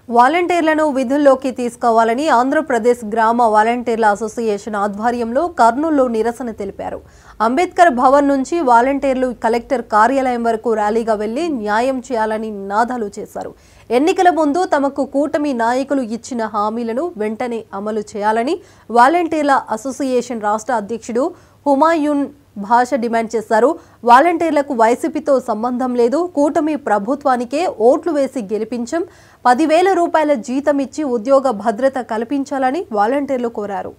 వాలంటీర్లను విధుల్లోకి తీసుకోవాలని ఆంధ్రప్రదేశ్ గ్రామ వాలంటీర్ల అసోసియేషన్ ఆధ్వర్యంలో కర్నూలులో నిరసన తెలిపారు. అంబేద్కర్ భవన్ నుంచి వాలంటీర్లు కలెక్టర్ కార్యాలయం వరకు ర్యాలీగా వెళ్లి న్యాయం చేయాలని నినాదాలు చేశారు. ఎన్నికల ముందు తమకు కూటమి నాయకులు ఇచ్చిన హామీలను వెంటనే అమలు చేయాలని వాలంటీర్ల అసోసియేషన్ రాష్ట్ర అధ్యక్షుడు హుమాయూన్ భాష డిమాండ్ చేశారు. వాలంటీర్లకు వైసీపీతో సంబంధం లేదు, కూటమి ప్రభుత్వానికే ఓట్లు వేసి గెలిపించం, 10,000 రూపాయల జీతం ఇచ్చి ఉద్యోగ భద్రత కల్పించాలని వాలంటీర్లు కోరారు.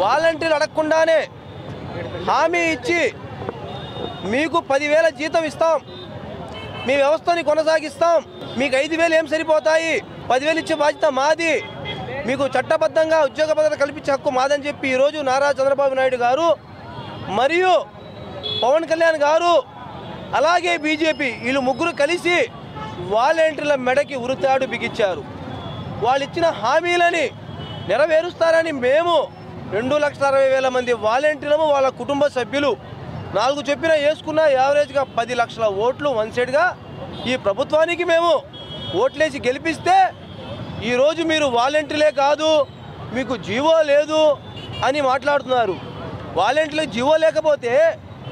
వాలంటీర్లు అడగకుండానే హామీ ఇచ్చి మీకు 10,000 జీతం ఇస్తాం, మీ వ్యవస్థని కొనసాగిస్తాం, మీకు 5,000 ఏం సరిపోతాయి, 10,000 ఇచ్చే బాధ్యత మాది, మీకు చట్టబద్ధంగా ఉద్యోగ భద్రత కల్పించే హక్కు మాదని చెప్పి ఈరోజు నారా చంద్రబాబు నాయుడు గారు మరియు పవన్ కళ్యాణ్ గారు అలాగే బీజేపీ వీళ్ళు ముగ్గురు కలిసి వాలంటీర్ల మెడకి ఉరితాడు బిగించారు. వాళ్ళు ఇచ్చిన హామీలని నెరవేరుస్తారని మేము 2,60,000 మంది వాలంటీర్లము వాళ్ళ కుటుంబ సభ్యులు 4 చెప్పిన వేసుకున్న యావరేజ్గా 10 లక్షల ఓట్లు వన్ సైడ్గా ఈ ప్రభుత్వానికి మేము ఓట్లేసి గెలిపిస్తే ఈరోజు మీరు వాలంటీర్లే కాదు మీకు జీవో లేదు అని మాట్లాడుతున్నారు. వాలంటీర్లకు జీవో లేకపోతే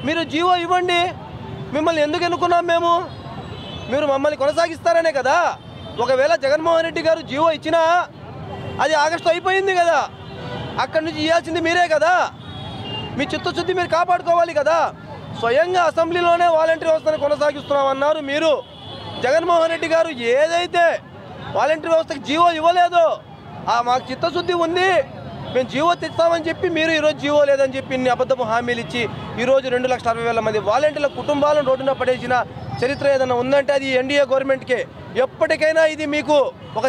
మీరు జీవో ఇవ్వండి, మిమ్మల్ని ఎందుకు ఎన్నుకున్నాం మేము, మీరు మమ్మల్ని కొనసాగిస్తారనే కదా. ఒకవేళ జగన్మోహన్ రెడ్డి గారు జీవో ఇచ్చినా అది ఆగస్టు అయిపోయింది కదా, అక్కడి నుంచి ఇవ్వాల్సింది మీరే కదా, మీ చిత్తశుద్ధి మీరు కాపాడుకోవాలి కదా. స్వయంగా అసెంబ్లీలోనే వాలంటీర్ వ్యవస్థను కొనసాగిస్తున్నామన్నారు మీరు. జగన్మోహన్ రెడ్డి గారు ఏదైతే వాలంటీర్ వ్యవస్థకి జీవో ఇవ్వలేదు, మాకు చిత్తశుద్ధి ఉంది, మేము జీవో తెస్తామని చెప్పి మీరు ఈరోజు జీవో లేదని చెప్పి ఇన్ని అబద్ధపు హామీలు ఇచ్చి ఈరోజు 2,60,000 మంది వాలంటీర్ల కుటుంబాలను రోడ్డున పడేసిన చరిత్ర ఏదైనా ఉందంటే అది ఎన్డీఏ గవర్నమెంట్కే. ఎప్పటికైనా ఇది మీకు ఒక